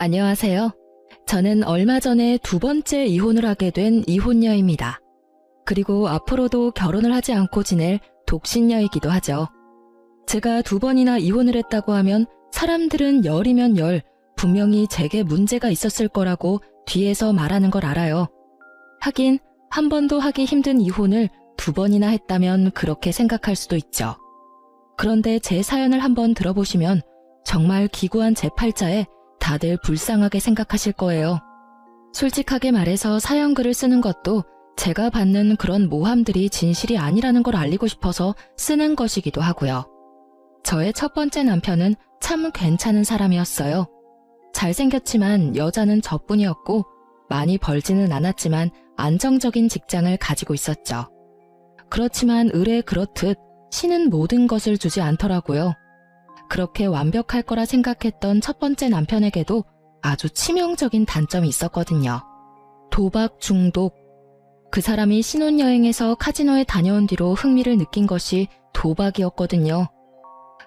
안녕하세요. 저는 얼마 전에 두 번째 이혼을 하게 된 이혼녀입니다. 그리고 앞으로도 결혼을 하지 않고 지낼 독신녀이기도 하죠. 제가 두 번이나 이혼을 했다고 하면 사람들은 열이면 열, 분명히 제게 문제가 있었을 거라고 뒤에서 말하는 걸 알아요. 하긴 한 번도 하기 힘든 이혼을 두 번이나 했다면 그렇게 생각할 수도 있죠. 그런데 제 사연을 한번 들어보시면 정말 기구한 제 팔자에 다들 불쌍하게 생각하실 거예요. 솔직하게 말해서 사연글을 쓰는 것도 제가 받는 그런 모함들이 진실이 아니라는 걸 알리고 싶어서 쓰는 것이기도 하고요. 저의 첫 번째 남편은 참 괜찮은 사람이었어요. 잘생겼지만 여자는 저뿐이었고 많이 벌지는 않았지만 안정적인 직장을 가지고 있었죠. 그렇지만 을에 그렇듯 신은 모든 것을 주지 않더라고요. 그렇게 완벽할 거라 생각했던 첫 번째 남편에게도 아주 치명적인 단점이 있었거든요. 도박 중독. 그 사람이 신혼여행에서 카지노에 다녀온 뒤로 흥미를 느낀 것이 도박이었거든요.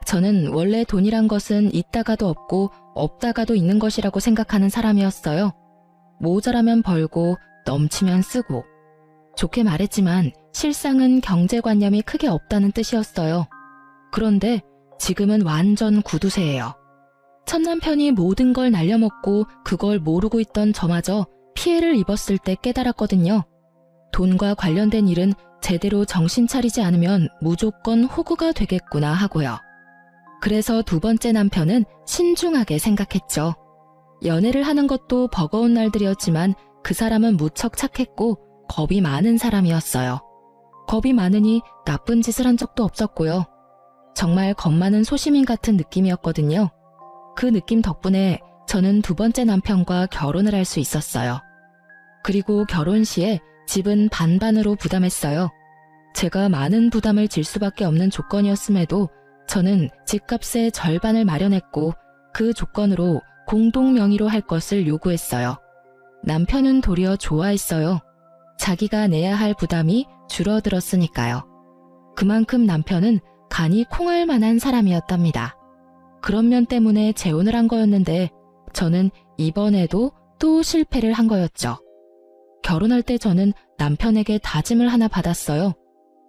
저는 원래 돈이란 것은 있다가도 없고 없다가도 있는 것이라고 생각하는 사람이었어요. 모자라면 벌고 넘치면 쓰고. 좋게 말했지만 실상은 경제관념이 크게 없다는 뜻이었어요. 그런데 지금은 완전 구두쇠예요. 첫 남편이 모든 걸 날려먹고 그걸 모르고 있던 저마저 피해를 입었을 때 깨달았거든요. 돈과 관련된 일은 제대로 정신 차리지 않으면 무조건 호구가 되겠구나 하고요. 그래서 두 번째 남편은 신중하게 생각했죠. 연애를 하는 것도 버거운 날들이었지만 그 사람은 무척 착했고 겁이 많은 사람이었어요. 겁이 많으니 나쁜 짓을 한 적도 없었고요. 정말 겁 많은 소시민 같은 느낌이었거든요. 그 느낌 덕분에 저는 두 번째 남편과 결혼을 할 수 있었어요. 그리고 결혼 시에 집은 반반으로 부담했어요. 제가 많은 부담을 질 수밖에 없는 조건이었음에도 저는 집값의 절반을 마련했고 그 조건으로 공동 명의로 할 것을 요구했어요. 남편은 도리어 좋아했어요. 자기가 내야 할 부담이 줄어들었으니까요. 그만큼 남편은 간이 콩할 만한 사람이었답니다. 그런 면 때문에 재혼을 한 거였는데 저는 이번에도 또 실패를 한 거였죠. 결혼할 때 저는 남편에게 다짐을 하나 받았어요.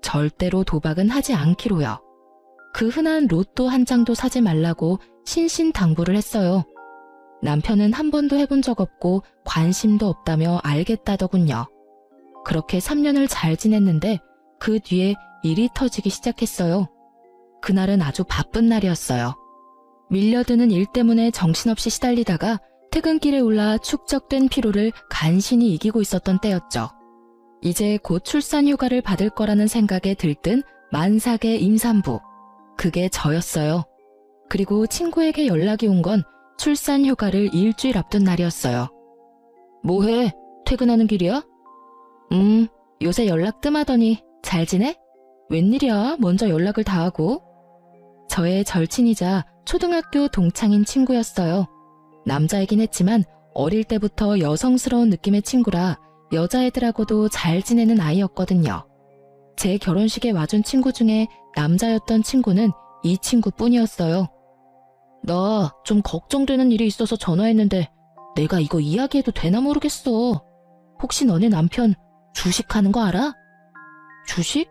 절대로 도박은 하지 않기로요. 그 흔한 로또 한 장도 사지 말라고 신신당부를 했어요. 남편은 한 번도 해본 적 없고 관심도 없다며 알겠다더군요. 그렇게 3년을 잘 지냈는데 그 뒤에 일이 터지기 시작했어요. 그날은 아주 바쁜 날이었어요. 밀려드는 일 때문에 정신없이 시달리다가 퇴근길에 올라 축적된 피로를 간신히 이기고 있었던 때였죠. 이제 곧 출산 휴가를 받을 거라는 생각에 들뜬 만삭의 임산부. 그게 저였어요. 그리고 친구에게 연락이 온 건 출산 휴가를 일주일 앞둔 날이었어요. 뭐해? 퇴근하는 길이야? 요새 연락 뜸하더니 잘 지내? 웬일이야? 먼저 연락을 다 하고. 저의 절친이자 초등학교 동창인 친구였어요. 남자이긴 했지만 어릴 때부터 여성스러운 느낌의 친구라 여자애들하고도 잘 지내는 아이였거든요. 제 결혼식에 와준 친구 중에 남자였던 친구는 이 친구뿐이었어요. 나 좀 걱정되는 일이 있어서 전화했는데 내가 이거 이야기해도 되나 모르겠어. 혹시 너네 남편 주식하는 거 알아? 주식?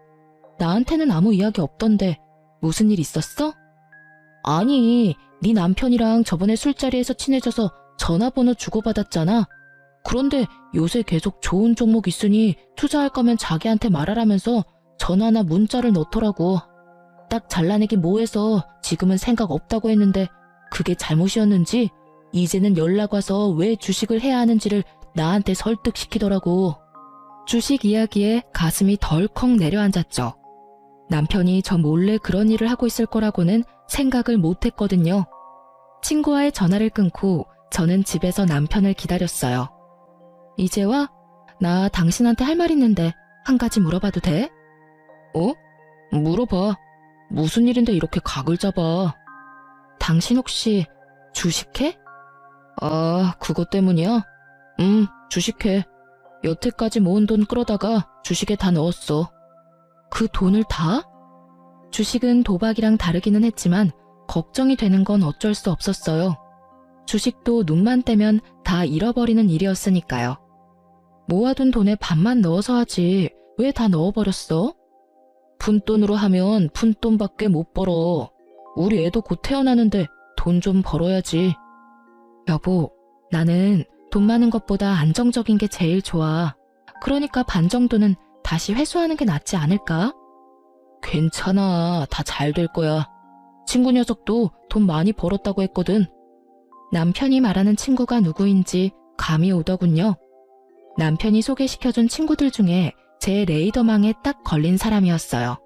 나한테는 아무 이야기 없던데 무슨 일 있었어? 아니, 네 남편이랑 저번에 술자리에서 친해져서 전화번호 주고받았잖아. 그런데 요새 계속 좋은 종목 있으니 투자할 거면 자기한테 말하라면서 전화나 문자를 넣더라고. 딱 잘라내기 뭐해서 지금은 생각 없다고 했는데 그게 잘못이었는지 이제는 연락 와서 왜 주식을 해야 하는지를 나한테 설득시키더라고. 주식 이야기에 가슴이 덜컥 내려앉았죠. 남편이 저 몰래 그런 일을 하고 있을 거라고는 생각을 못했거든요. 친구와의 전화를 끊고 저는 집에서 남편을 기다렸어요. 이제 와? 나 당신한테 할 말 있는데 한 가지 물어봐도 돼? 어? 물어봐. 무슨 일인데 이렇게 각을 잡아? 당신 혹시 주식해? 아, 그것 때문이야? 주식해. 여태까지 모은 돈 끌어다가 주식에 다 넣었어. 그 돈을 다? 주식은 도박이랑 다르기는 했지만 걱정이 되는 건 어쩔 수 없었어요. 주식도 눈만 떼면 다 잃어버리는 일이었으니까요. 모아둔 돈에 반만 넣어서 하지 왜 다 넣어버렸어? 푼돈으로 하면 푼돈밖에 못 벌어. 우리 애도 곧 태어나는데 돈 좀 벌어야지. 여보, 나는 돈 많은 것보다 안정적인 게 제일 좋아. 그러니까 반 정도는 다시 회수하는 게 낫지 않을까? 괜찮아. 다 잘 될 거야. 친구 녀석도 돈 많이 벌었다고 했거든. 남편이 말하는 친구가 누구인지 감이 오더군요. 남편이 소개시켜준 친구들 중에 제 레이더망에 딱 걸린 사람이었어요.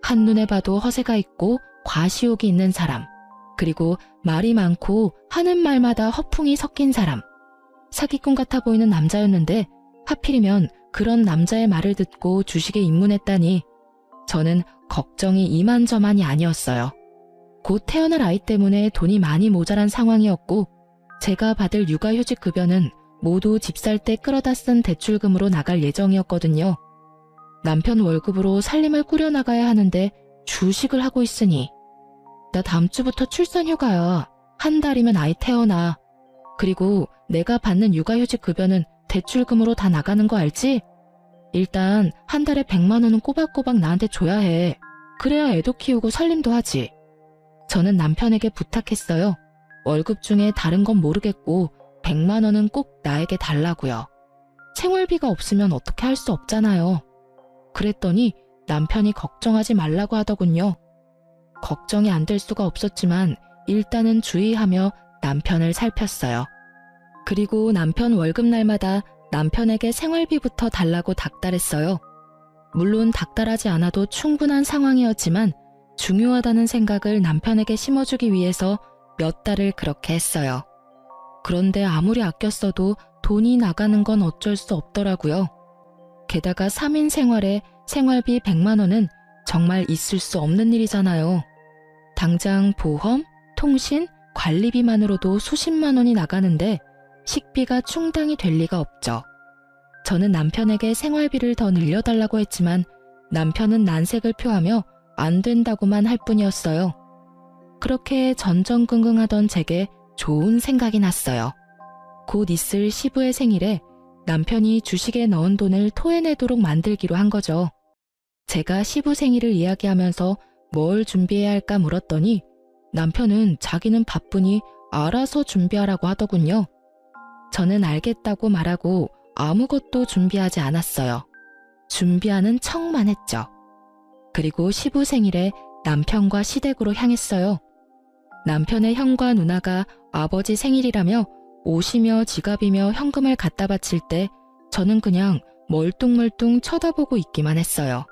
한눈에 봐도 허세가 있고 과시욕이 있는 사람, 그리고 말이 많고 하는 말마다 허풍이 섞인 사람. 사기꾼 같아 보이는 남자였는데 하필이면 그런 남자의 말을 듣고 주식에 입문했다니 저는 걱정이 이만저만이 아니었어요. 곧 태어날 아이 때문에 돈이 많이 모자란 상황이었고 제가 받을 육아휴직 급여는 모두 집 살 때 끌어다 쓴 대출금으로 나갈 예정이었거든요. 남편 월급으로 살림을 꾸려나가야 하는데 주식을 하고 있으니 나 다음 주부터 출산휴가야. 한 달이면 아이 태어나. 그리고 내가 받는 육아휴직 급여는 대출금으로 다 나가는 거 알지? 일단 한 달에 100만 원은 꼬박꼬박 나한테 줘야 해. 그래야 애도 키우고 살림도 하지. 저는 남편에게 부탁했어요. 월급 중에 다른 건 모르겠고 100만 원은 꼭 나에게 달라고요. 생활비가 없으면 어떻게 할 수 없잖아요. 그랬더니 남편이 걱정하지 말라고 하더군요. 걱정이 안 될 수가 없었지만 일단은 주의하며 남편을 살폈어요. 그리고 남편 월급날마다 남편에게 생활비부터 달라고 닥달했어요. 물론 닥달하지 않아도 충분한 상황이었지만 중요하다는 생각을 남편에게 심어주기 위해서 몇 달을 그렇게 했어요. 그런데 아무리 아껴 써도 돈이 나가는 건 어쩔 수 없더라고요. 게다가 3인 생활에 생활비 100만 원은 정말 있을 수 없는 일이잖아요. 당장 보험, 통신, 관리비만으로도 수십만 원이 나가는데 식비가 충당이 될 리가 없죠. 저는 남편에게 생활비를 더 늘려달라고 했지만 남편은 난색을 표하며 안 된다고만 할 뿐이었어요. 그렇게 전전긍긍하던 제게 좋은 생각이 났어요. 곧 있을 시부의 생일에 남편이 주식에 넣은 돈을 토해내도록 만들기로 한 거죠. 제가 시부 생일을 이야기하면서 뭘 준비해야 할까 물었더니 남편은 자기는 바쁘니 알아서 준비하라고 하더군요. 저는 알겠다고 말하고 아무것도 준비하지 않았어요. 준비하는 척만 했죠. 그리고 시부 생일에 남편과 시댁으로 향했어요. 남편의 형과 누나가 아버지 생일이라며 옷이며 지갑이며 현금을 갖다 바칠 때 저는 그냥 멀뚱멀뚱 쳐다보고 있기만 했어요.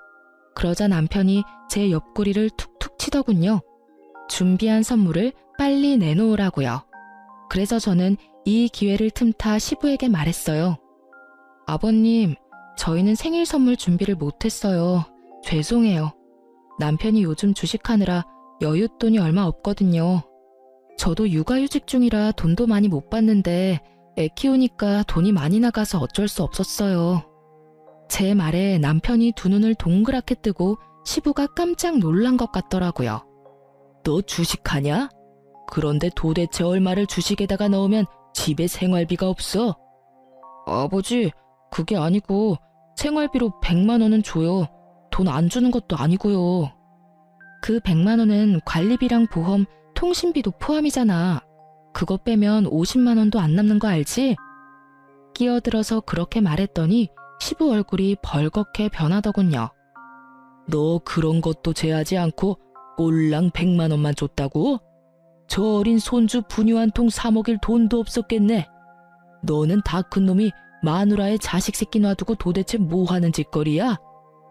그러자 남편이 제 옆구리를 툭툭 치더군요. 준비한 선물을 빨리 내놓으라고요. 그래서 저는 이 기회를 틈타 시부에게 말했어요. 아버님, 저희는 생일 선물 준비를 못했어요. 죄송해요. 남편이 요즘 주식하느라 여윳돈이 얼마 없거든요. 저도 육아휴직 중이라 돈도 많이 못 받는데 애 키우니까 돈이 많이 나가서 어쩔 수 없었어요. 제 말에 남편이 두 눈을 동그랗게 뜨고 시부가 깜짝 놀란 것 같더라고요. 너 주식하냐? 그런데 도대체 얼마를 주식에다가 넣으면 집에 생활비가 없어? 아버지, 그게 아니고 생활비로 100만 원은 줘요. 돈 안 주는 것도 아니고요. 그 100만 원은 관리비랑 보험, 통신비도 포함이잖아. 그거 빼면 50만 원도 안 남는 거 알지? 끼어들어서 그렇게 말했더니 시부 얼굴이 벌겋게 변하더군요. 너 그런 것도 제하지 않고 꼴랑 100만 원만 줬다고? 저 어린 손주 분유 한 통 사 먹일 돈도 없었겠네. 너는 다 큰 놈이 마누라의 자식 새끼 놔두고 도대체 뭐 하는 짓거리야?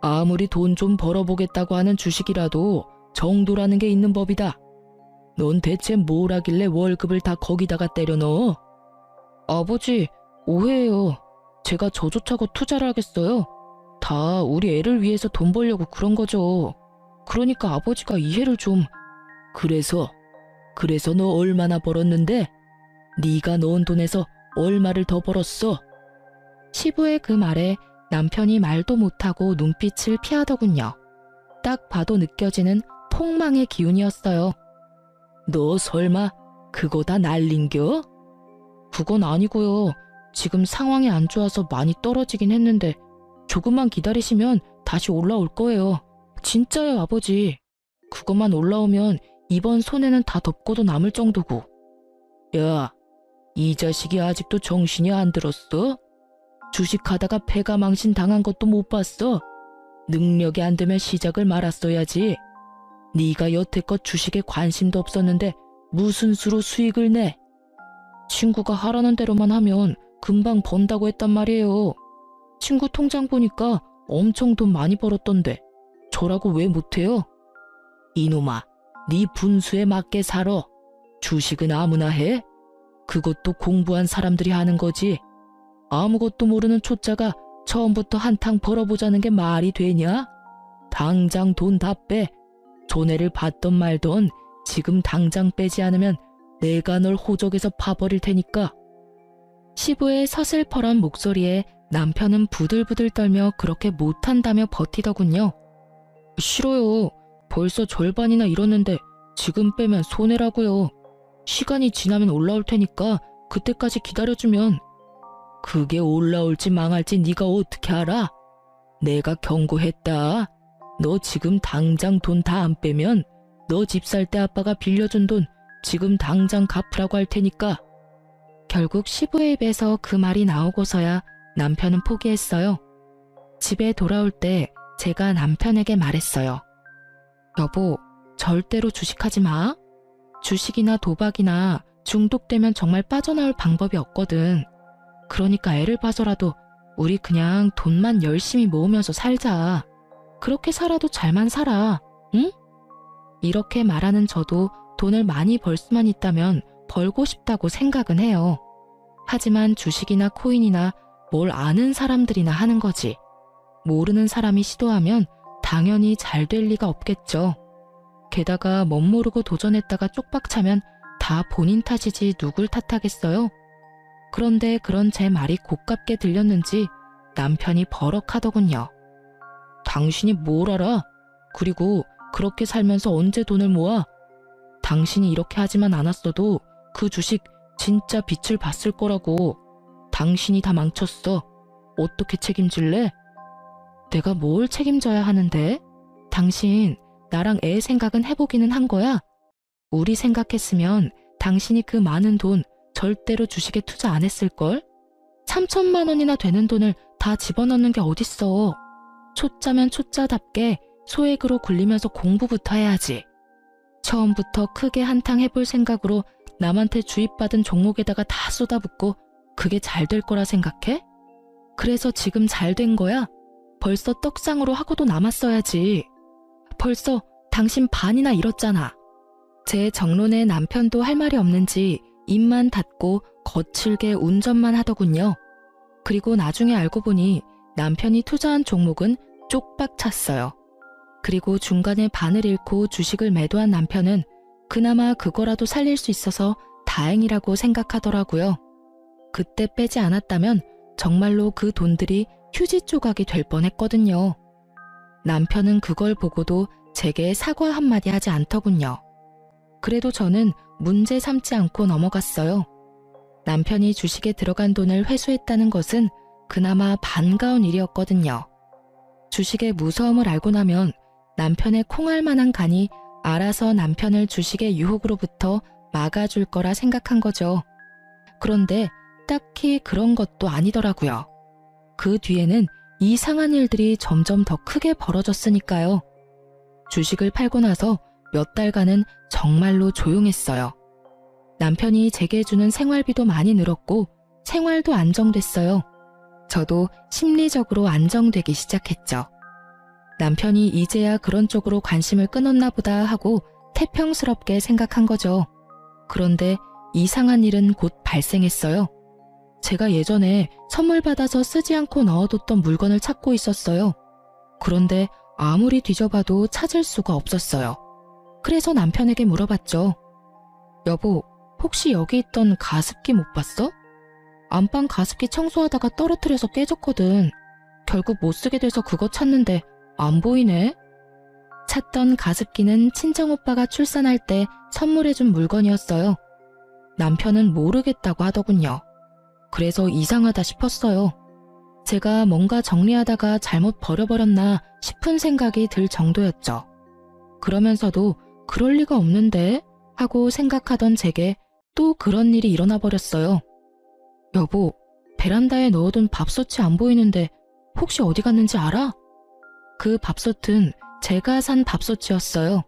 아무리 돈 좀 벌어보겠다고 하는 주식이라도 정도라는 게 있는 법이다. 넌 대체 뭘 하길래 월급을 다 거기다가 때려 넣어? 아버지, 오해예요. 제가 저조차고 투자를 하겠어요. 다 우리 애를 위해서 돈 벌려고 그런 거죠. 그러니까 아버지가 이해를 좀... 그래서 너 얼마나 벌었는데? 네가 넣은 돈에서 얼마를 더 벌었어? 시부의 그 말에 남편이 말도 못하고 눈빛을 피하더군요. 딱 봐도 느껴지는 폭망의 기운이었어요. 너 설마 그거 다 날린겨? 그건 아니고요. 지금 상황이 안 좋아서 많이 떨어지긴 했는데 조금만 기다리시면 다시 올라올 거예요. 진짜요, 아버지. 그것만 올라오면 이번 손해는 다 덮고도 남을 정도고. 야, 이 자식이 아직도 정신이 안 들었어? 주식하다가 패가 망신 당한 것도 못 봤어? 능력이 안 되면 시작을 말았어야지. 네가 여태껏 주식에 관심도 없었는데 무슨 수로 수익을 내? 친구가 하라는 대로만 하면 금방 번다고 했단 말이에요. 친구 통장 보니까 엄청 돈 많이 벌었던데 저라고 왜 못해요? 이놈아, 네 분수에 맞게 살아. 주식은 아무나 해? 그것도 공부한 사람들이 하는 거지. 아무것도 모르는 초짜가 처음부터 한탕 벌어보자는 게 말이 되냐? 당장 돈 다 빼. 손해를 봤던 말던 지금 당장 빼지 않으면 내가 널 호적에서 파버릴 테니까. 시부의 서슬퍼런 목소리에 남편은 부들부들 떨며 그렇게 못한다며 버티더군요. 싫어요. 벌써 절반이나 잃었는데 지금 빼면 손해라고요. 시간이 지나면 올라올 테니까 그때까지 기다려주면. 그게 올라올지 망할지 네가 어떻게 알아? 내가 경고했다. 너 지금 당장 돈 다 안 빼면 너 집 살 때 아빠가 빌려준 돈 지금 당장 갚으라고 할 테니까. 결국 시부의 입에서 그 말이 나오고서야 남편은 포기했어요. 집에 돌아올 때 제가 남편에게 말했어요. 여보, 절대로 주식하지 마. 주식이나 도박이나 중독되면 정말 빠져나올 방법이 없거든. 그러니까 애를 봐서라도 우리 그냥 돈만 열심히 모으면서 살자. 그렇게 살아도 잘만 살아. 응? 이렇게 말하는 저도 돈을 많이 벌 수만 있다면 벌고 싶다고 생각은 해요. 하지만 주식이나 코인이나 뭘 아는 사람들이나 하는 거지. 모르는 사람이 시도하면 당연히 잘 될 리가 없겠죠. 게다가 멋모르고 도전했다가 쪽박차면 다 본인 탓이지 누굴 탓하겠어요? 그런데 그런 제 말이 고깝게 들렸는지 남편이 버럭하더군요. 당신이 뭘 알아? 그리고 그렇게 살면서 언제 돈을 모아? 당신이 이렇게 하지만 않았어도 그 주식 진짜 빛을 봤을 거라고. 당신이 다 망쳤어. 어떻게 책임질래? 내가 뭘 책임져야 하는데? 당신 나랑 애 생각은 해보기는 한 거야? 우리 생각했으면 당신이 그 많은 돈 절대로 주식에 투자 안 했을걸? 3천만 원이나 되는 돈을 다 집어넣는 게 어딨어. 초짜면 초짜답게 소액으로 굴리면서 공부부터 해야지. 처음부터 크게 한탕 해볼 생각으로 남한테 주입받은 종목에다가 다 쏟아붓고 그게 잘 될 거라 생각해? 그래서 지금 잘 된 거야? 벌써 떡상으로 하고도 남았어야지. 벌써 당신 반이나 잃었잖아. 제 정론에 남편도 할 말이 없는지 입만 닫고 거칠게 운전만 하더군요. 그리고 나중에 알고 보니 남편이 투자한 종목은 쪽박 찼어요. 그리고 중간에 반을 잃고 주식을 매도한 남편은 그나마 그거라도 살릴 수 있어서 다행이라고 생각하더라고요. 그때 빼지 않았다면 정말로 그 돈들이 휴지 조각이 될 뻔했거든요. 남편은 그걸 보고도 제게 사과 한마디 하지 않더군요. 그래도 저는 문제 삼지 않고 넘어갔어요. 남편이 주식에 들어간 돈을 회수했다는 것은 그나마 반가운 일이었거든요. 주식의 무서움을 알고 나면 남편의 콩알 만한 간이 알아서 남편을 주식의 유혹으로부터 막아줄 거라 생각한 거죠. 그런데 딱히 그런 것도 아니더라고요. 그 뒤에는 이상한 일들이 점점 더 크게 벌어졌으니까요. 주식을 팔고 나서 몇 달간은 정말로 조용했어요. 남편이 제게 주는 생활비도 많이 늘었고 생활도 안정됐어요. 저도 심리적으로 안정되기 시작했죠. 남편이 이제야 그런 쪽으로 관심을 끊었나 보다 하고 태평스럽게 생각한 거죠. 그런데 이상한 일은 곧 발생했어요. 제가 예전에 선물 받아서 쓰지 않고 넣어뒀던 물건을 찾고 있었어요. 그런데 아무리 뒤져봐도 찾을 수가 없었어요. 그래서 남편에게 물어봤죠. 여보, 혹시 여기 있던 가습기 못 봤어? 안방 가습기 청소하다가 떨어뜨려서 깨졌거든. 결국 못 쓰게 돼서 그거 찾는데 안 보이네. 찾던 가습기는 친정오빠가 출산할 때 선물해준 물건이었어요. 남편은 모르겠다고 하더군요. 그래서 이상하다 싶었어요. 제가 뭔가 정리하다가 잘못 버려버렸나 싶은 생각이 들 정도였죠. 그러면서도 그럴 리가 없는데 하고 생각하던 제게 또 그런 일이 일어나 버렸어요. 여보, 베란다에 넣어둔 밥솥이 안 보이는데 혹시 어디 갔는지 알아? 그 밥솥은 제가 산 밥솥이었어요.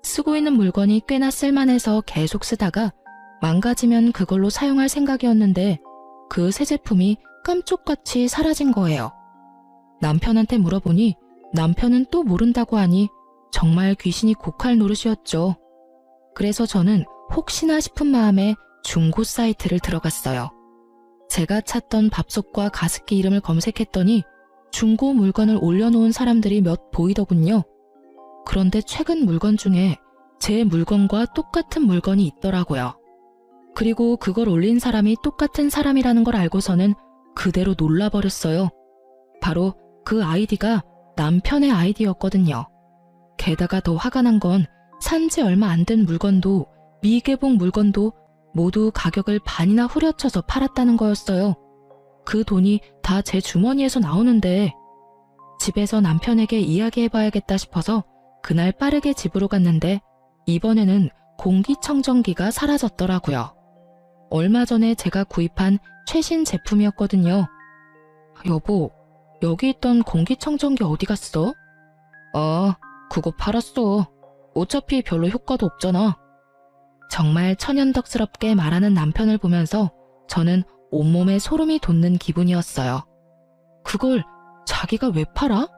쓰고 있는 물건이 꽤나 쓸만해서 계속 쓰다가 망가지면 그걸로 사용할 생각이었는데 그 새 제품이 깜쪽같이 사라진 거예요. 남편한테 물어보니 남편은 또 모른다고 하니 정말 귀신이 곡할 노릇이었죠. 그래서 저는 혹시나 싶은 마음에 중고 사이트를 들어갔어요. 제가 찾던 밥솥과 가습기 이름을 검색했더니 중고 물건을 올려놓은 사람들이 몇 보이더군요. 그런데 최근 물건 중에 제 물건과 똑같은 물건이 있더라고요. 그리고 그걸 올린 사람이 똑같은 사람이라는 걸 알고서는 그대로 놀라버렸어요. 바로 그 아이디가 남편의 아이디였거든요. 게다가 더 화가 난 건 산지 얼마 안 된 물건도 미개봉 물건도 모두 가격을 반이나 후려쳐서 팔았다는 거였어요. 그 돈이 다 제 주머니에서 나오는데 집에서 남편에게 이야기해봐야겠다 싶어서 그날 빠르게 집으로 갔는데 이번에는 공기청정기가 사라졌더라고요. 얼마 전에 제가 구입한 최신 제품이었거든요. 여보, 여기 있던 공기청정기 어디 갔어? 그거 팔았어. 어차피 별로 효과도 없잖아. 정말 천연덕스럽게 말하는 남편을 보면서 저는 온몸에 소름이 돋는 기분이었어요. 그걸 자기가 왜 팔아?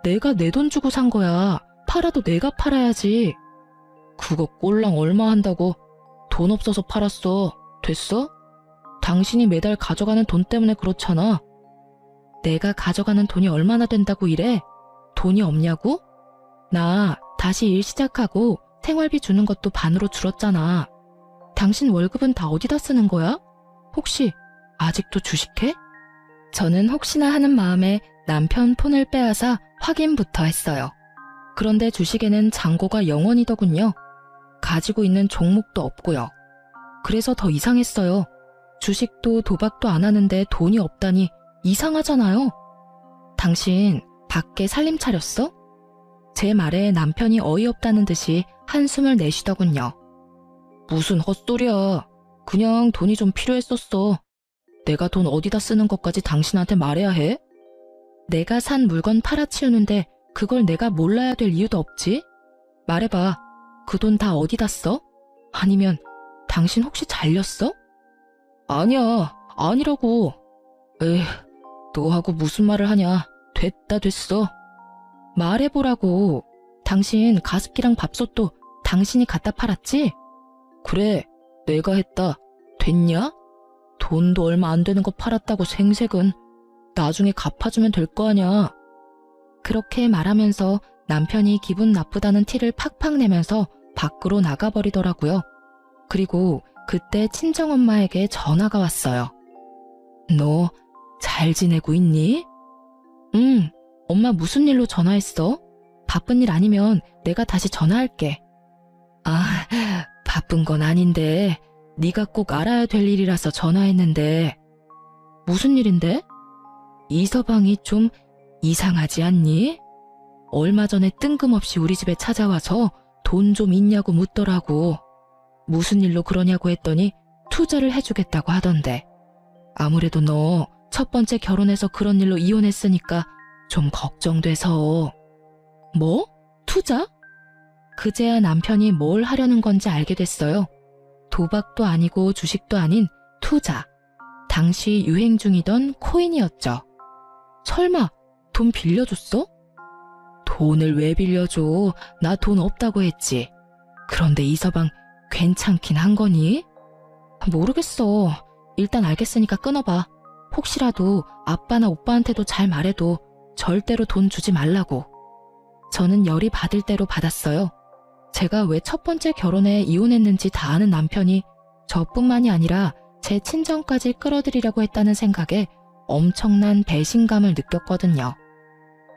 내가 내 돈 주고 산 거야. 팔아도 내가 팔아야지. 그거 꼴랑 얼마 한다고. 돈 없어서 팔았어. 됐어? 당신이 매달 가져가는 돈 때문에 그렇잖아. 내가 가져가는 돈이 얼마나 된다고 이래? 돈이 없냐고? 나 다시 일 시작하고 생활비 주는 것도 반으로 줄었잖아. 당신 월급은 다 어디다 쓰는 거야? 혹시 아직도 주식해? 저는 혹시나 하는 마음에 남편 폰을 빼앗아 확인부터 했어요. 그런데 주식에는 잔고가 0원이더군요. 가지고 있는 종목도 없고요. 그래서 더 이상했어요. 주식도 도박도 안 하는데 돈이 없다니 이상하잖아요. 당신 밖에 살림 차렸어? 제 말에 남편이 어이없다는 듯이 한숨을 내쉬더군요. 무슨 헛소리야. 그냥 돈이 좀 필요했었어. 내가 돈 어디다 쓰는 것까지 당신한테 말해야 해? 내가 산 물건 팔아치우는데 그걸 내가 몰라야 될 이유도 없지? 말해봐. 그 돈 다 어디다 써? 아니면 당신 혹시 잘렸어? 아니야. 아니라고. 에휴, 너하고 무슨 말을 하냐. 됐어. 말해보라고. 당신 가습기랑 밥솥도 당신이 갖다 팔았지? 그래, 내가 했다. 됐냐? 돈도 얼마 안 되는 거 팔았다고 생색은. 나중에 갚아주면 될 거 아냐. 그렇게 말하면서 남편이 기분 나쁘다는 티를 팍팍 내면서 밖으로 나가버리더라고요. 그리고 그때 친정엄마에게 전화가 왔어요. 너 잘 지내고 있니? 응, 엄마 무슨 일로 전화했어? 바쁜 일 아니면 내가 다시 전화할게. 바쁜 건 아닌데 네가 꼭 알아야 될 일이라서 전화했는데. 무슨 일인데? 이서방이 좀 이상하지 않니? 얼마 전에 뜬금없이 우리 집에 찾아와서 돈 좀 있냐고 묻더라고. 무슨 일로 그러냐고 했더니 투자를 해주겠다고 하던데. 아무래도 너 첫 번째 결혼해서 그런 일로 이혼했으니까 좀 걱정돼서. 뭐? 투자? 그제야 남편이 뭘 하려는 건지 알게 됐어요. 도박도 아니고 주식도 아닌 투자. 당시 유행 중이던 코인이었죠. 설마 돈 빌려줬어? 돈을 왜 빌려줘? 나 돈 없다고 했지. 그런데 이서방 괜찮긴 한 거니? 모르겠어. 일단 알겠으니까 끊어봐. 혹시라도 아빠나 오빠한테도 잘 말해도 절대로 돈 주지 말라고. 저는 열이 받을 대로 받았어요. 제가 왜 첫 번째 결혼에 이혼했는지 다 아는 남편이 저뿐만이 아니라 제 친정까지 끌어들이려고 했다는 생각에 엄청난 배신감을 느꼈거든요.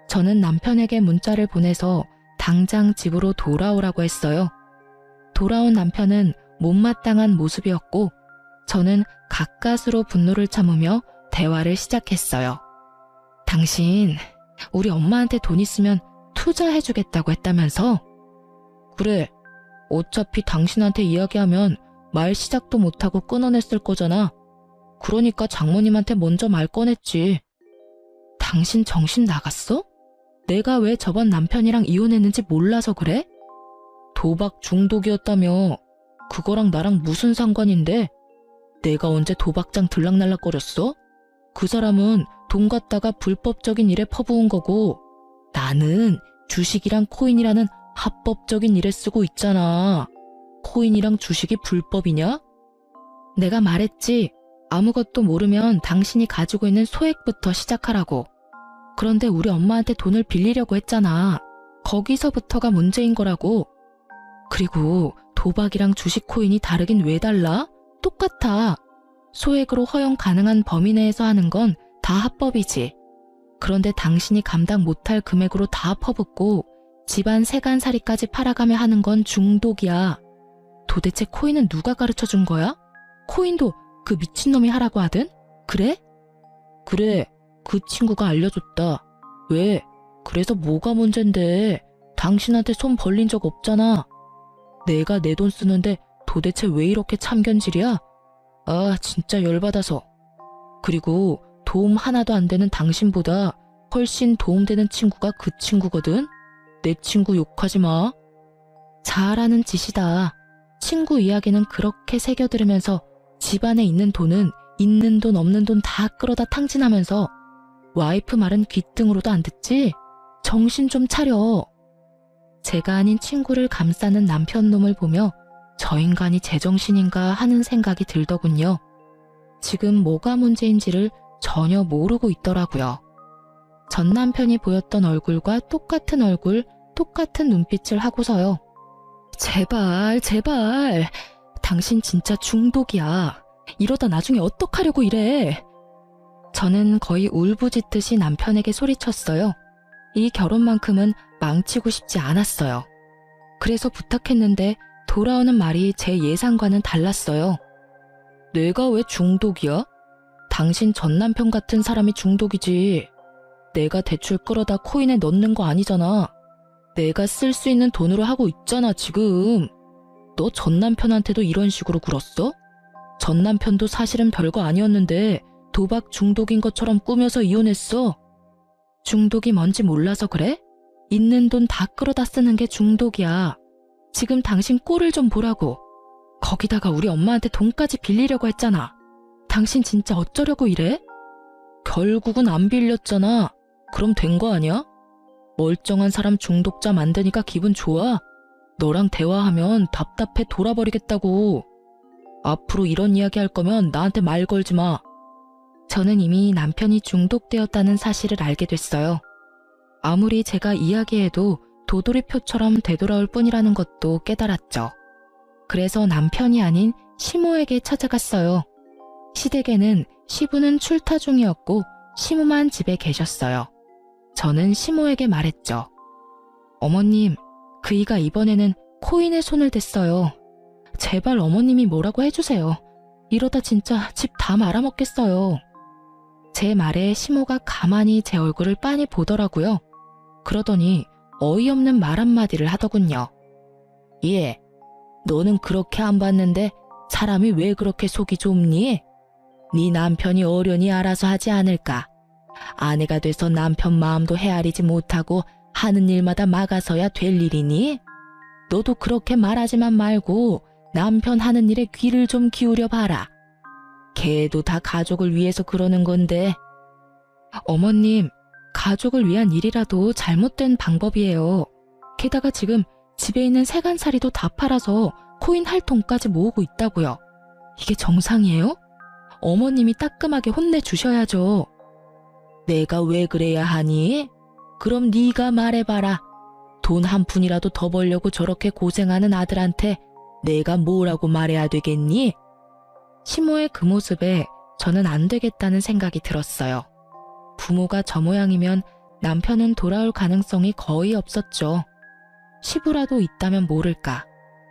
저는 남편에게 문자를 보내서 당장 집으로 돌아오라고 했어요. 돌아온 남편은 못마땅한 모습이었고 저는 가까스로 분노를 참으며 대화를 시작했어요. 당신 우리 엄마한테 돈 있으면 투자해주겠다고 했다면서? 그래, 어차피 당신한테 이야기하면 말 시작도 못하고 끊어냈을 거잖아. 그러니까 장모님한테 먼저 말 꺼냈지. 당신 정신 나갔어? 내가 왜 저번 남편이랑 이혼했는지 몰라서 그래? 도박 중독이었다며. 그거랑 나랑 무슨 상관인데? 내가 언제 도박장 들락날락거렸어? 그 사람은 돈 갖다가 불법적인 일에 퍼부은 거고 나는 주식이랑 코인이라는 합법적인 일에 쓰고 있잖아. 코인이랑 주식이 불법이냐? 내가 말했지. 아무것도 모르면 당신이 가지고 있는 소액부터 시작하라고. 그런데 우리 엄마한테 돈을 빌리려고 했잖아. 거기서부터가 문제인 거라고. 그리고 도박이랑 주식 코인이 다르긴 왜 달라? 똑같아. 소액으로 허용 가능한 범위 내에서 하는 건 다 합법이지. 그런데 당신이 감당 못할 금액으로 다 퍼붓고 집안 세간살이까지 팔아가며 하는 건 중독이야. 도대체 코인은 누가 가르쳐 준 거야? 코인도 그 미친놈이 하라고 하든? 그래? 그래, 그 친구가 알려줬다. 왜? 그래서 뭐가 문젠데? 당신한테 손 벌린 적 없잖아. 내가 내 돈 쓰는데 도대체 왜 이렇게 참견질이야? 아, 진짜 열받아서. 그리고 도움 하나도 안 되는 당신보다 훨씬 도움되는 친구가 그 친구거든? 내 친구 욕하지 마. 잘하는 짓이다. 친구 이야기는 그렇게 새겨들으면서 집안에 있는 돈은 있는 돈 없는 돈 다 끌어다 탕진하면서 와이프 말은 귓등으로도 안 듣지? 정신 좀 차려. 제가 아닌 친구를 감싸는 남편 놈을 보며 저 인간이 제정신인가 하는 생각이 들더군요. 지금 뭐가 문제인지를 전혀 모르고 있더라고요. 전 남편이 보였던 얼굴과 똑같은 얼굴, 똑같은 눈빛을 하고서요. 제발, 제발. 당신 진짜 중독이야. 이러다 나중에 어떡하려고 이래. 저는 거의 울부짖듯이 남편에게 소리쳤어요. 이 결혼만큼은 망치고 싶지 않았어요. 그래서 부탁했는데 돌아오는 말이 제 예상과는 달랐어요. 내가 왜 중독이야? 당신 전 남편 같은 사람이 중독이지. 내가 대출 끌어다 코인에 넣는 거 아니잖아. 내가 쓸 수 있는 돈으로 하고 있잖아, 지금. 너 전 남편한테도 이런 식으로 굴었어? 전 남편도 사실은 별거 아니었는데 도박 중독인 것처럼 꾸며서 이혼했어. 중독이 뭔지 몰라서 그래? 있는 돈 다 끌어다 쓰는 게 중독이야. 지금 당신 꼴을 좀 보라고. 거기다가 우리 엄마한테 돈까지 빌리려고 했잖아. 당신 진짜 어쩌려고 이래? 결국은 안 빌렸잖아. 그럼 된 거 아니야? 멀쩡한 사람 중독자 만드니까 기분 좋아? 너랑 대화하면 답답해 돌아버리겠다고. 앞으로 이런 이야기 할 거면 나한테 말 걸지 마. 저는 이미 남편이 중독되었다는 사실을 알게 됐어요. 아무리 제가 이야기해도 도돌이표처럼 되돌아올 뿐이라는 것도 깨달았죠. 그래서 남편이 아닌 시모에게 찾아갔어요. 시댁에는 시부는 출타 중이었고 시모만 집에 계셨어요. 저는 시모에게 말했죠. 어머님, 그이가 이번에는 코인에 손을 댔어요. 제발 어머님이 뭐라고 해주세요. 이러다 진짜 집 다 말아먹겠어요. 제 말에 시모가 가만히 제 얼굴을 빤히 보더라고요. 그러더니 어이없는 말 한마디를 하더군요. 예, 너는 그렇게 안 봤는데 사람이 왜 그렇게 속이 좁니? 네 남편이 어련히 알아서 하지 않을까? 아내가 돼서 남편 마음도 헤아리지 못하고 하는 일마다 막아서야 될 일이니? 너도 그렇게 말하지만 말고 남편 하는 일에 귀를 좀 기울여 봐라. 걔도 다 가족을 위해서 그러는 건데. 어머님, 가족을 위한 일이라도 잘못된 방법이에요. 게다가 지금 집에 있는 세간살이도 다 팔아서 코인 할 돈까지 모으고 있다고요. 이게 정상이에요? 어머님이 따끔하게 혼내주셔야죠. 내가 왜 그래야 하니? 그럼 네가 말해봐라. 돈 한 푼이라도 더 벌려고 저렇게 고생하는 아들한테 내가 뭐라고 말해야 되겠니? 시모의 그 모습에 저는 안 되겠다는 생각이 들었어요. 부모가 저 모양이면 남편은 돌아올 가능성이 거의 없었죠. 시부라도 있다면 모를까.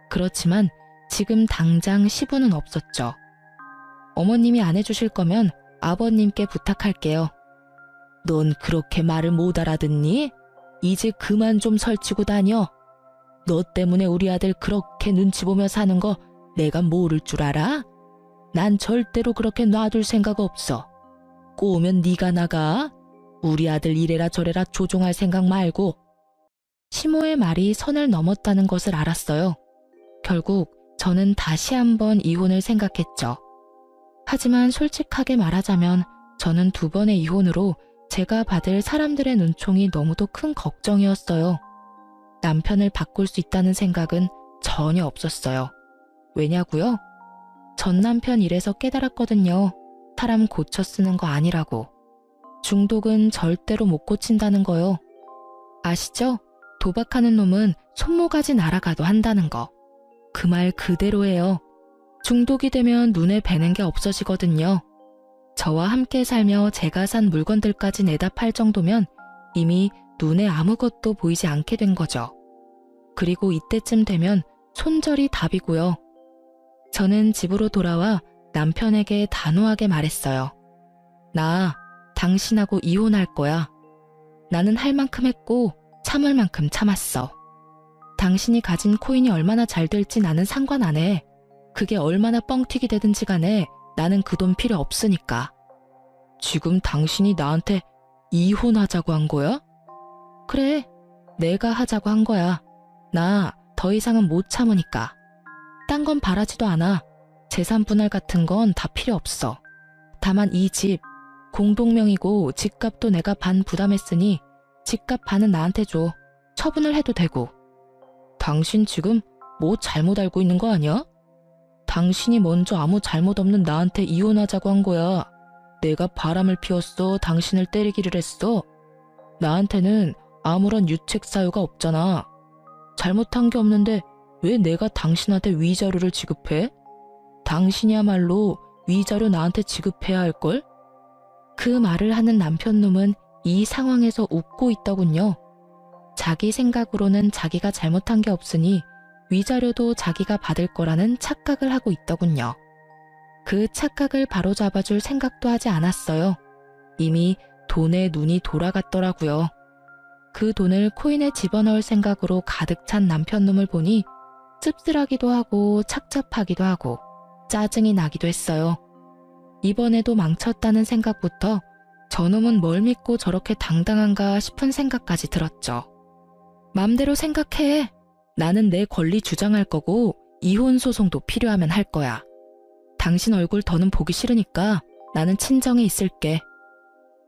그렇지만 지금 당장 시부는 없었죠. 어머님이 안 해주실 거면 아버님께 부탁할게요. 넌 그렇게 말을 못 알아듣니? 이제 그만 좀 설치고 다녀. 너 때문에 우리 아들 그렇게 눈치 보며 사는 거 내가 모를 줄 알아? 난 절대로 그렇게 놔둘 생각 없어. 꼬우면 네가 나가. 우리 아들 이래라 저래라 조종할 생각 말고. 시모의 말이 선을 넘었다는 것을 알았어요. 결국 저는 다시 한번 이혼을 생각했죠. 하지만 솔직하게 말하자면 저는 2번의 이혼으로 제가 받을 사람들의 눈총이 너무도 큰 걱정이었어요. 남편을 바꿀 수 있다는 생각은 전혀 없었어요. 왜냐고요? 전 남편 일에서 깨달았거든요. 사람 고쳐 쓰는 거 아니라고. 중독은 절대로 못 고친다는 거요. 아시죠? 도박하는 놈은 손모가지 날아가도 한다는 거. 그 말 그대로예요. 중독이 되면 눈에 뵈는 게 없어지거든요. 저와 함께 살며 제가 산 물건들까지 내다 팔 정도면 이미 눈에 아무것도 보이지 않게 된 거죠. 그리고 이때쯤 되면 손절이 답이고요. 저는 집으로 돌아와 남편에게 단호하게 말했어요. 나 당신하고 이혼할 거야. 나는 할 만큼 했고 참을 만큼 참았어. 당신이 가진 코인이 얼마나 잘 될지 나는 상관 안 해. 그게 얼마나 뻥튀기 되든지 간에 나는 그 돈 필요 없으니까. 지금 당신이 나한테 이혼하자고 한 거야? 그래, 내가 하자고 한 거야. 나 더 이상은 못 참으니까. 딴 건 바라지도 않아. 재산 분할 같은 건 다 필요 없어. 다만 이 집, 공동명의고 집값도 내가 반 부담했으니 집값 반은 나한테 줘. 처분을 해도 되고. 당신 지금 뭐 잘못 알고 있는 거 아니야? 당신이 먼저 아무 잘못 없는 나한테 이혼하자고 한 거야. 내가 바람을 피웠어. 당신을 때리기를 했어. 나한테는 아무런 유책 사유가 없잖아. 잘못한 게 없는데 왜 내가 당신한테 위자료를 지급해? 당신이야말로 위자료 나한테 지급해야 할걸? 그 말을 하는 남편놈은 이 상황에서 웃고 있더군요. 자기 생각으로는 자기가 잘못한 게 없으니 위자료도 자기가 받을 거라는 착각을 하고 있더군요. 그 착각을 바로잡아줄 생각도 하지 않았어요. 이미 돈에 눈이 돌아갔더라고요. 그 돈을 코인에 집어넣을 생각으로 가득 찬 남편놈을 보니 씁쓸하기도 하고 착잡하기도 하고 짜증이 나기도 했어요. 이번에도 망쳤다는 생각부터 저놈은 뭘 믿고 저렇게 당당한가 싶은 생각까지 들었죠. 맘대로 생각해. 나는 내 권리 주장할 거고 이혼 소송도 필요하면 할 거야. 당신 얼굴 더는 보기 싫으니까 나는 친정에 있을게.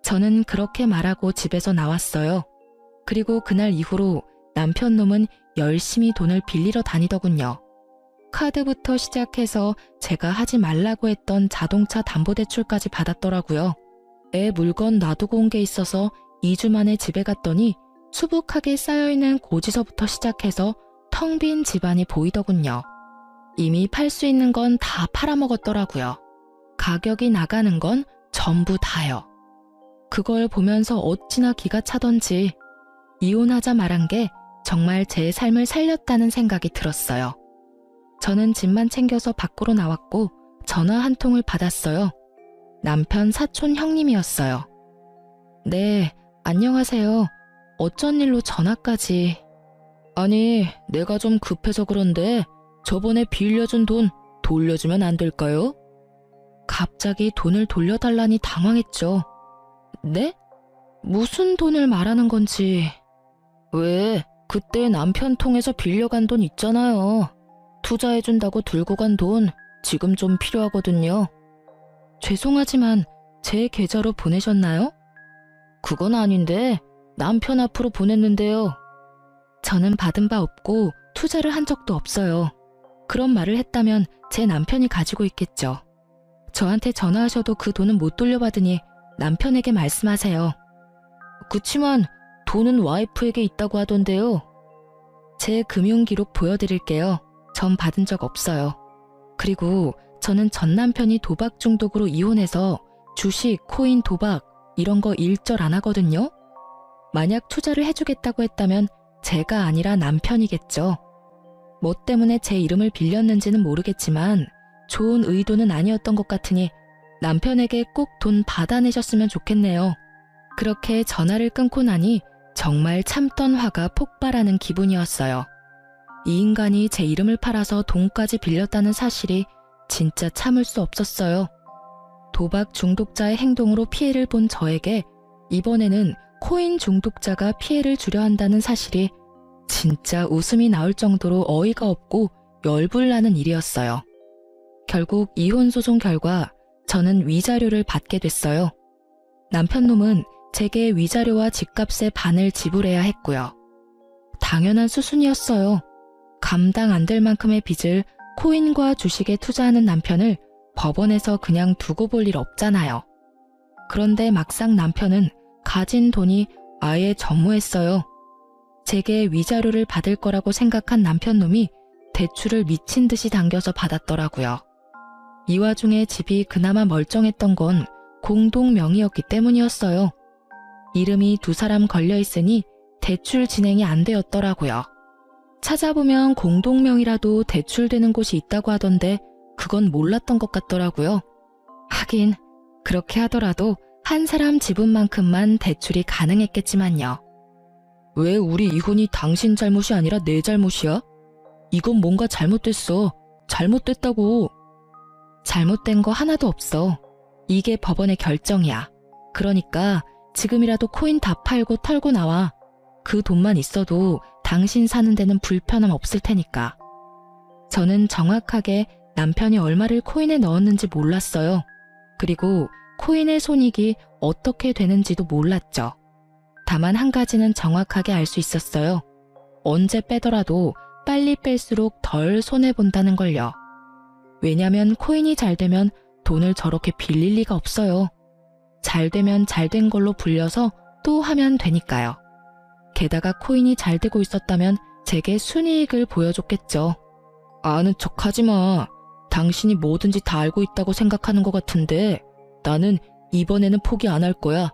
저는 그렇게 말하고 집에서 나왔어요. 그리고 그날 이후로 남편놈은 열심히 돈을 빌리러 다니더군요. 카드부터 시작해서 제가 하지 말라고 했던 자동차 담보대출까지 받았더라고요. 애 물건 놔두고 온 게 있어서 2주 만에 집에 갔더니 수북하게 쌓여있는 고지서부터 시작해서 텅 빈 집안이 보이더군요. 이미 팔 수 있는 건 다 팔아먹었더라고요. 가격이 나가는 건 전부 다요. 그걸 보면서 어찌나 기가 차던지 이혼하자 말한 게 정말 제 삶을 살렸다는 생각이 들었어요. 저는 집만 챙겨서 밖으로 나왔고 전화 한 통을 받았어요. 남편 사촌 형님이었어요. 네, 안녕하세요. 어쩐 일로 전화까지. 아니, 내가 좀 급해서 그런데 저번에 빌려준 돈 돌려주면 안 될까요? 갑자기 돈을 돌려달라니 당황했죠. 네? 무슨 돈을 말하는 건지. 왜? 그때 남편 통해서 빌려간 돈 있잖아요. 투자해준다고 들고 간 돈 지금 좀 필요하거든요. 죄송하지만 제 계좌로 보내셨나요? 그건 아닌데 남편 앞으로 보냈는데요. 저는 받은 바 없고 투자를 한 적도 없어요. 그런 말을 했다면 제 남편이 가지고 있겠죠. 저한테 전화하셔도 그 돈은 못 돌려받으니 남편에게 말씀하세요. 그치만 돈은 와이프에게 있다고 하던데요. 제 금융기록 보여드릴게요. 전 받은 적 없어요. 그리고 저는 전 남편이 도박 중독으로 이혼해서 주식, 코인, 도박 이런 거 일절 안 하거든요. 만약 투자를 해주겠다고 했다면 제가 아니라 남편이겠죠. 뭐 때문에 제 이름을 빌렸는지는 모르겠지만 좋은 의도는 아니었던 것 같으니 남편에게 꼭 돈 받아내셨으면 좋겠네요. 그렇게 전화를 끊고 나니 정말 참던 화가 폭발하는 기분이었어요. 이 인간이 제 이름을 팔아서 돈까지 빌렸다는 사실이 진짜 참을 수 없었어요. 도박 중독자의 행동으로 피해를 본 저에게 이번에는 코인 중독자가 피해를 주려 한다는 사실이 진짜 웃음이 나올 정도로 어이가 없고 열불나는 일이었어요. 결국 이혼소송 결과 저는 위자료를 받게 됐어요. 남편 놈은 제게 위자료와 집값의 반을 지불해야 했고요. 당연한 수순이었어요. 감당 안 될 만큼의 빚을 코인과 주식에 투자하는 남편을 법원에서 그냥 두고 볼 일 없잖아요. 그런데 막상 남편은 가진 돈이 아예 전무했어요. 제게 위자료를 받을 거라고 생각한 남편 놈이 대출을 미친 듯이 당겨서 받았더라고요. 이 와중에 집이 그나마 멀쩡했던 건 공동 명의였기 때문이었어요. 이름이 두 사람 걸려 있으니 대출 진행이 안 되었더라고요. 찾아보면 공동명의라도 대출되는 곳이 있다고 하던데 그건 몰랐던 것 같더라고요. 하긴 그렇게 하더라도 한 사람 지분만큼만 대출이 가능했겠지만요. 왜 우리 이혼이 당신 잘못이 아니라 내 잘못이야? 이건 뭔가 잘못됐어. 잘못됐다고. 잘못된 거 하나도 없어. 이게 법원의 결정이야. 그러니까 지금이라도 코인 다 팔고 털고 나와. 그 돈만 있어도 당신 사는 데는 불편함 없을 테니까. 저는 정확하게 남편이 얼마를 코인에 넣었는지 몰랐어요. 그리고 코인의 손익이 어떻게 되는지도 몰랐죠. 다만 한 가지는 정확하게 알 수 있었어요. 언제 빼더라도 빨리 뺄수록 덜 손해본다는 걸요. 왜냐면 코인이 잘 되면 돈을 저렇게 빌릴 리가 없어요. 잘 되면 잘 된 걸로 불려서 또 하면 되니까요. 게다가 코인이 잘 되고 있었다면 제게 순이익을 보여줬겠죠. 아는 척 하지 마. 당신이 뭐든지 다 알고 있다고 생각하는 것 같은데 나는 이번에는 포기 안 할 거야.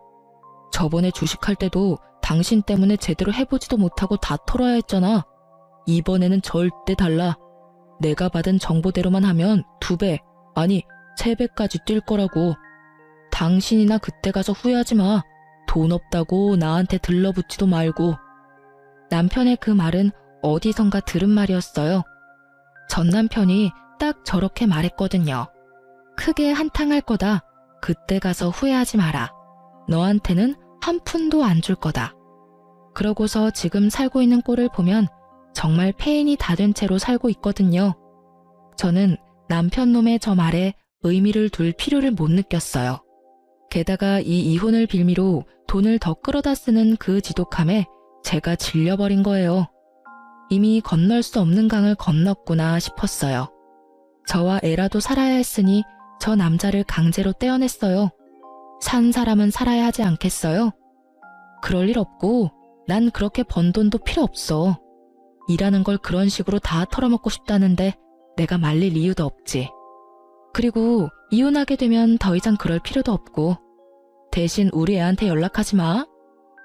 저번에 주식할 때도 당신 때문에 제대로 해보지도 못하고 다 털어야 했잖아. 이번에는 절대 달라. 내가 받은 정보대로만 하면 2배, 아니 3배까지 뛸 거라고. 당신이나 그때 가서 후회하지 마. 돈 없다고 나한테 들러붙지도 말고. 남편의 그 말은 어디선가 들은 말이었어요. 전 남편이 딱 저렇게 말했거든요. 크게 한탕할 거다. 그때 가서 후회하지 마라. 너한테는 한 푼도 안 줄 거다. 그러고서 지금 살고 있는 꼴을 보면 정말 폐인이 다 된 채로 살고 있거든요. 저는 남편 놈의 저 말에 의미를 둘 필요를 못 느꼈어요. 게다가 이 이혼을 빌미로 돈을 더 끌어다 쓰는 그 지독함에 제가 질려버린 거예요. 이미 건널 수 없는 강을 건넜구나 싶었어요. 저와 애라도 살아야 했으니 저 남자를 강제로 떼어냈어요. 산 사람은 살아야 하지 않겠어요? 그럴 일 없고 난 그렇게 번 돈도 필요 없어. 일하는 걸 그런 식으로 다 털어먹고 싶다는데 내가 말릴 이유도 없지. 그리고 이혼하게 되면 더 이상 그럴 필요도 없고 대신 우리 애한테 연락하지 마.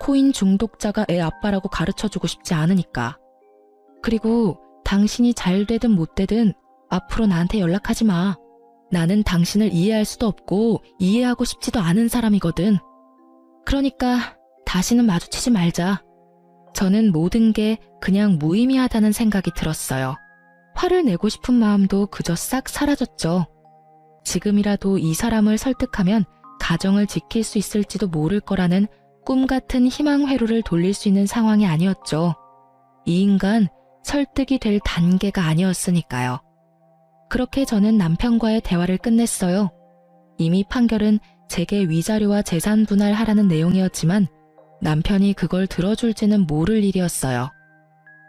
코인 중독자가 애 아빠라고 가르쳐주고 싶지 않으니까. 그리고 당신이 잘 되든 못 되든 앞으로 나한테 연락하지 마. 나는 당신을 이해할 수도 없고 이해하고 싶지도 않은 사람이거든. 그러니까 다시는 마주치지 말자. 저는 모든 게 그냥 무의미하다는 생각이 들었어요. 화를 내고 싶은 마음도 그저 싹 사라졌죠. 지금이라도 이 사람을 설득하면 가정을 지킬 수 있을지도 모를 거라는 꿈 같은 희망 회로를 돌릴 수 있는 상황이 아니었죠. 이 인간 설득이 될 단계가 아니었으니까요. 그렇게 저는 남편과의 대화를 끝냈어요. 이미 판결은 제게 위자료와 재산 분할하라는 내용이었지만 남편이 그걸 들어줄지는 모를 일이었어요.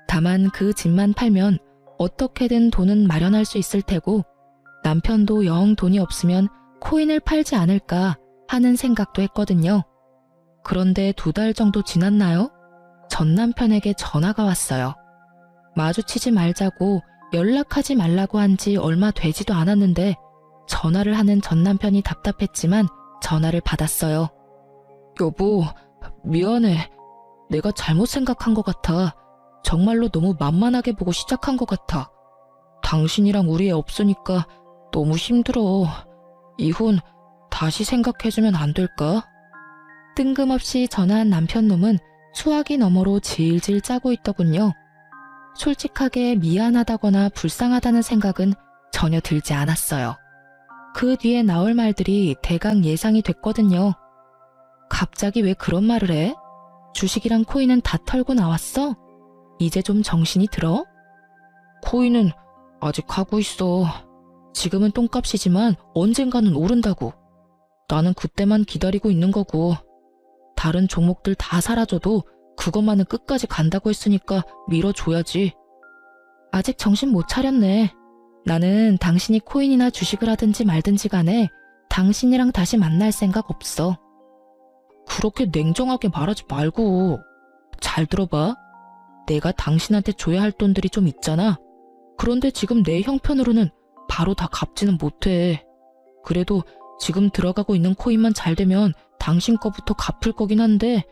다만 그 집만 팔면 어떻게든 돈은 마련할 수 있을 테고 남편도 영 돈이 없으면 코인을 팔지 않을까 하는 생각도 했거든요. 그런데 2달 정도 지났나요? 전 남편에게 전화가 왔어요. 마주치지 말자고 연락하지 말라고 한 지 얼마 되지도 않았는데 전화를 하는 전 남편이 답답했지만 전화를 받았어요. 여보, 미안해. 내가 잘못 생각한 것 같아. 정말로 너무 만만하게 보고 시작한 것 같아. 당신이랑 우리 애 없으니까 너무 힘들어. 이혼 다시 생각해주면 안 될까? 뜬금없이 전화한 남편 놈은 수화기 너머로 질질 짜고 있더군요. 솔직하게 미안하다거나 불쌍하다는 생각은 전혀 들지 않았어요. 그 뒤에 나올 말들이 대강 예상이 됐거든요. 갑자기 왜 그런 말을 해? 주식이랑 코인은 다 털고 나왔어? 이제 좀 정신이 들어? 코인은 아직 하고 있어. 지금은 똥값이지만 언젠가는 오른다고. 나는 그때만 기다리고 있는 거고. 다른 종목들 다 사라져도 그것만은 끝까지 간다고 했으니까 밀어줘야지. 아직 정신 못 차렸네. 나는 당신이 코인이나 주식을 하든지 말든지 간에 당신이랑 다시 만날 생각 없어. 그렇게 냉정하게 말하지 말고. 잘 들어봐. 내가 당신한테 줘야 할 돈들이 좀 있잖아. 그런데 지금 내 형편으로는 바로 다 갚지는 못해. 그래도 지금 들어가고 있는 코인만 잘 되면 당신 거부터 갚을 거긴 한데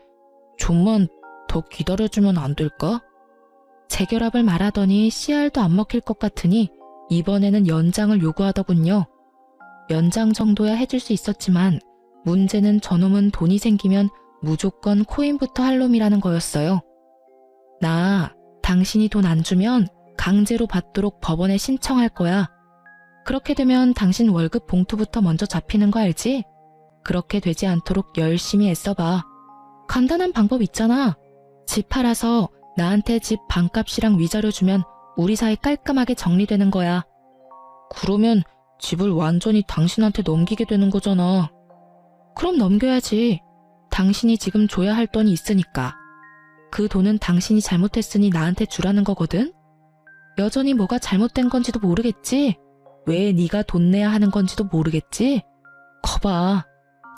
좀만 더 기다려주면 안 될까? 재결합을 말하더니 씨알도 안 먹힐 것 같으니 이번에는 연장을 요구하더군요. 연장 정도야 해줄 수 있었지만 문제는 저놈은 돈이 생기면 무조건 코인부터 할 놈이라는 거였어요. 나 당신이 돈 안 주면 강제로 받도록 법원에 신청할 거야. 그렇게 되면 당신 월급 봉투부터 먼저 잡히는 거 알지? 그렇게 되지 않도록 열심히 애써봐. 간단한 방법 있잖아. 집 팔아서 나한테 집 반값이랑 위자료 주면 우리 사이 깔끔하게 정리되는 거야. 그러면 집을 완전히 당신한테 넘기게 되는 거잖아. 그럼 넘겨야지. 당신이 지금 줘야 할 돈이 있으니까. 그 돈은 당신이 잘못했으니 나한테 주라는 거거든? 여전히 뭐가 잘못된 건지도 모르겠지? 왜 네가 돈 내야 하는 건지도 모르겠지? 거봐.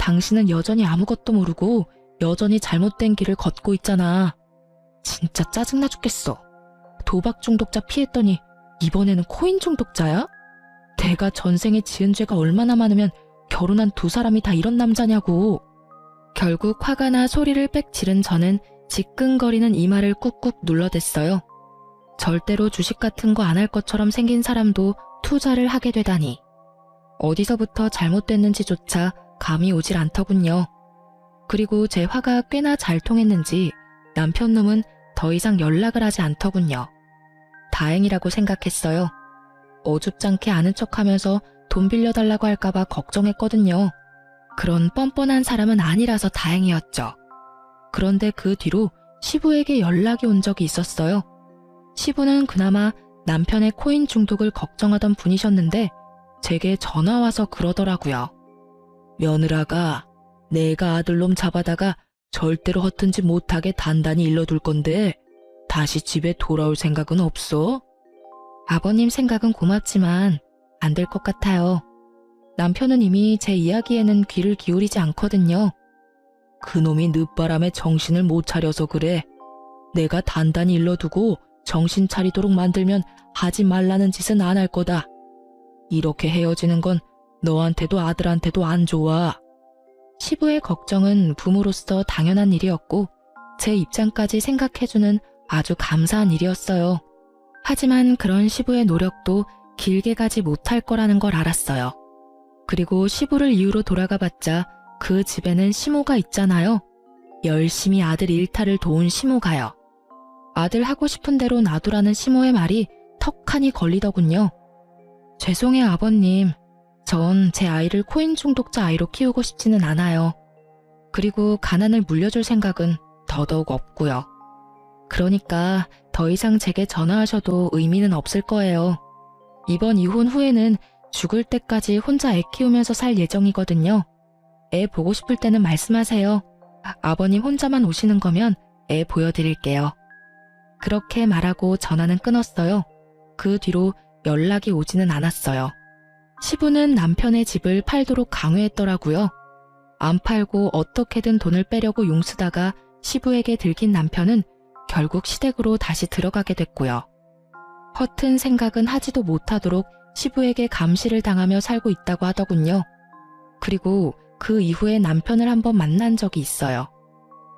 당신은 여전히 아무것도 모르고 여전히 잘못된 길을 걷고 있잖아. 진짜 짜증나 죽겠어. 도박 중독자 피했더니 이번에는 코인 중독자야? 내가 전생에 지은 죄가 얼마나 많으면 결혼한 두 사람이 다 이런 남자냐고. 결국 화가 나 소리를 빽 지른 저는 지끈거리는 이마를 꾹꾹 눌러댔어요. 절대로 주식 같은 거 안 할 것처럼 생긴 사람도 투자를 하게 되다니. 어디서부터 잘못됐는지조차 감이 오질 않더군요. 그리고 제 화가 꽤나 잘 통했는지 남편놈은 더 이상 연락을 하지 않더군요. 다행이라고 생각했어요. 어줍잖게 아는 척하면서 돈 빌려달라고 할까봐 걱정했거든요. 그런 뻔뻔한 사람은 아니라서 다행이었죠. 그런데 그 뒤로 시부에게 연락이 온 적이 있었어요. 시부는 그나마 남편의 코인 중독을 걱정하던 분이셨는데 제게 전화와서 그러더라고요. 며느라가 내가 아들놈 잡아다가 절대로 허튼지 못하게 단단히 일러둘 건데 다시 집에 돌아올 생각은 없어? 아버님 생각은 고맙지만 안 될 것 같아요. 남편은 이미 제 이야기에는 귀를 기울이지 않거든요. 그놈이 늦바람에 정신을 못 차려서 그래. 내가 단단히 일러두고 정신 차리도록 만들면 하지 말라는 짓은 안 할 거다. 이렇게 헤어지는 건 너한테도 아들한테도 안 좋아. 시부의 걱정은 부모로서 당연한 일이었고 제 입장까지 생각해주는 아주 감사한 일이었어요. 하지만 그런 시부의 노력도 길게 가지 못할 거라는 걸 알았어요. 그리고 시부를 이유로 돌아가봤자 그 집에는 시모가 있잖아요. 열심히 아들 일탈을 도운 시모가요. 아들 하고 싶은 대로 놔두라는 시모의 말이 턱하니 걸리더군요. 죄송해요 아버님. 전 제 아이를 코인 중독자 아이로 키우고 싶지는 않아요. 그리고 가난을 물려줄 생각은 더더욱 없고요. 그러니까 더 이상 제게 전화하셔도 의미는 없을 거예요. 이번 이혼 후에는 죽을 때까지 혼자 애 키우면서 살 예정이거든요. 애 보고 싶을 때는 말씀하세요. 아버님 혼자만 오시는 거면 애 보여드릴게요. 그렇게 말하고 전화는 끊었어요. 그 뒤로 연락이 오지는 않았어요. 시부는 남편의 집을 팔도록 강요했더라고요. 안 팔고 어떻게든 돈을 빼려고 용쓰다가 시부에게 들킨 남편은 결국 시댁으로 다시 들어가게 됐고요. 허튼 생각은 하지도 못하도록 시부에게 감시를 당하며 살고 있다고 하더군요. 그리고 그 이후에 남편을 한번 만난 적이 있어요.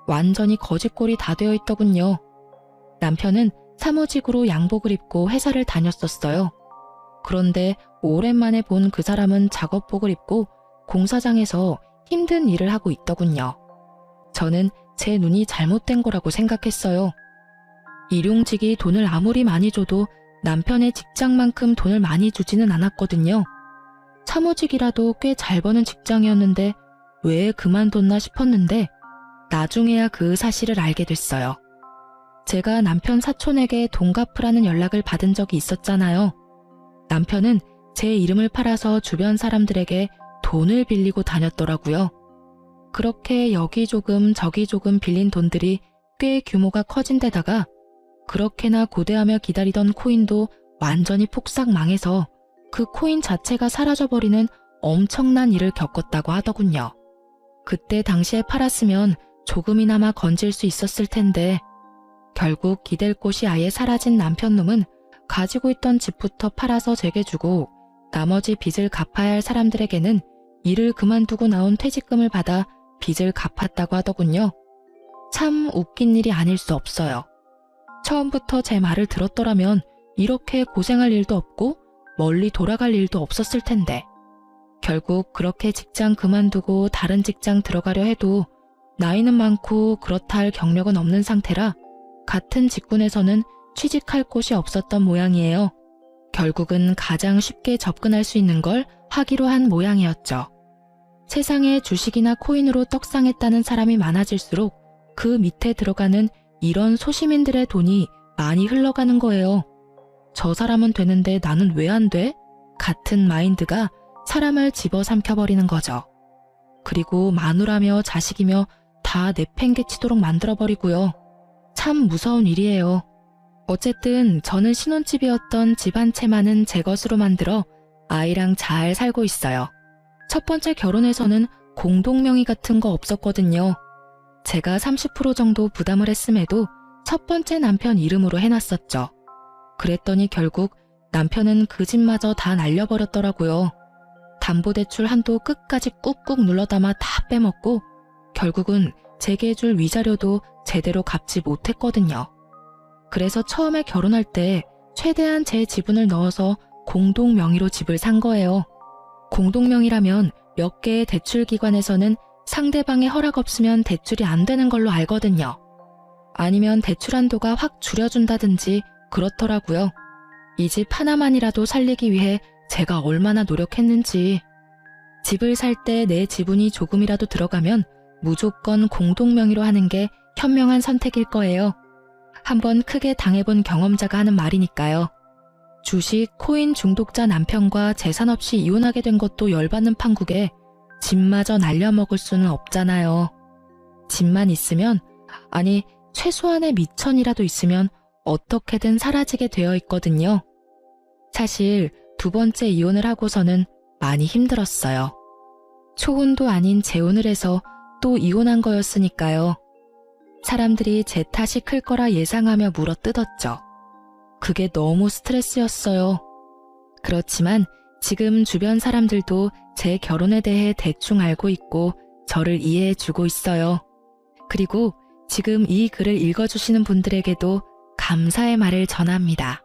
완전히 거짓골이 다 되어 있더군요. 남편은 사무직으로 양복을 입고 회사를 다녔었어요. 그런데 오랜만에 본 그 사람은 작업복을 입고 공사장에서 힘든 일을 하고 있더군요. 저는 제 눈이 잘못된 거라고 생각했어요. 일용직이 돈을 아무리 많이 줘도 남편의 직장만큼 돈을 많이 주지는 않았거든요. 사무직이라도 꽤 잘 버는 직장이었는데 왜 그만뒀나 싶었는데 나중에야 그 사실을 알게 됐어요. 제가 남편 사촌에게 돈 갚으라는 연락을 받은 적이 있었잖아요. 남편은 제 이름을 팔아서 주변 사람들에게 돈을 빌리고 다녔더라고요. 그렇게 여기 조금 저기 조금 빌린 돈들이 꽤 규모가 커진 데다가 그렇게나 고대하며 기다리던 코인도 완전히 폭삭 망해서 그 코인 자체가 사라져버리는 엄청난 일을 겪었다고 하더군요. 그때 당시에 팔았으면 조금이나마 건질 수 있었을 텐데 결국 기댈 곳이 아예 사라진 남편놈은 가지고 있던 집부터 팔아서 제게 주고 나머지 빚을 갚아야 할 사람들에게는 일을 그만두고 나온 퇴직금을 받아 빚을 갚았다고 하더군요. 참 웃긴 일이 아닐 수 없어요. 처음부터 제 말을 들었더라면 이렇게 고생할 일도 없고 멀리 돌아갈 일도 없었을 텐데 결국 그렇게 직장 그만두고 다른 직장 들어가려 해도 나이는 많고 그렇다 할 경력은 없는 상태라 같은 직군에서는 취직할 곳이 없었던 모양이에요. 결국은 가장 쉽게 접근할 수 있는 걸 하기로 한 모양이었죠. 세상에 주식이나 코인으로 떡상했다는 사람이 많아질수록 그 밑에 들어가는 이런 소시민들의 돈이 많이 흘러가는 거예요. 저 사람은 되는데 나는 왜 안 돼? 같은 마인드가 사람을 집어삼켜버리는 거죠. 그리고 마누라며 자식이며 다 내팽개치도록 만들어버리고요. 참 무서운 일이에요. 어쨌든 저는 신혼집이었던 집 한 채만은 제 것으로 만들어 아이랑 잘 살고 있어요. 첫 번째 결혼에서는 공동명의 같은 거 없었거든요. 제가 30% 정도 부담을 했음에도 첫 번째 남편 이름으로 해놨었죠. 그랬더니 결국 남편은 그 집마저 다 날려버렸더라고요. 담보대출 한도 끝까지 꾹꾹 눌러담아 다 빼먹고 결국은 제게 줄 위자료도 제대로 갚지 못했거든요. 그래서 처음에 결혼할 때 최대한 제 지분을 넣어서 공동명의로 집을 산 거예요. 공동명의라면 몇 개의 대출기관에서는 상대방의 허락 없으면 대출이 안 되는 걸로 알거든요. 아니면 대출 한도가 확 줄여준다든지 그렇더라고요. 이 집 하나만이라도 살리기 위해 제가 얼마나 노력했는지. 집을 살 때 내 지분이 조금이라도 들어가면 무조건 공동명의로 하는 게 현명한 선택일 거예요. 한번 크게 당해본 경험자가 하는 말이니까요. 주식, 코인 중독자 남편과 재산 없이 이혼하게 된 것도 열받는 판국에 집마저 날려먹을 수는 없잖아요. 집만 있으면, 아니 최소한의 미천이라도 있으면 어떻게든 사라지게 되어 있거든요. 사실 두 번째 이혼을 하고서는 많이 힘들었어요. 초혼도 아닌 재혼을 해서 또 이혼한 거였으니까요. 사람들이 제 탓이 클 거라 예상하며 물어뜯었죠. 그게 너무 스트레스였어요. 그렇지만 지금 주변 사람들도 제 결혼에 대해 대충 알고 있고 저를 이해해주고 있어요. 그리고 지금 이 글을 읽어주시는 분들에게도 감사의 말을 전합니다.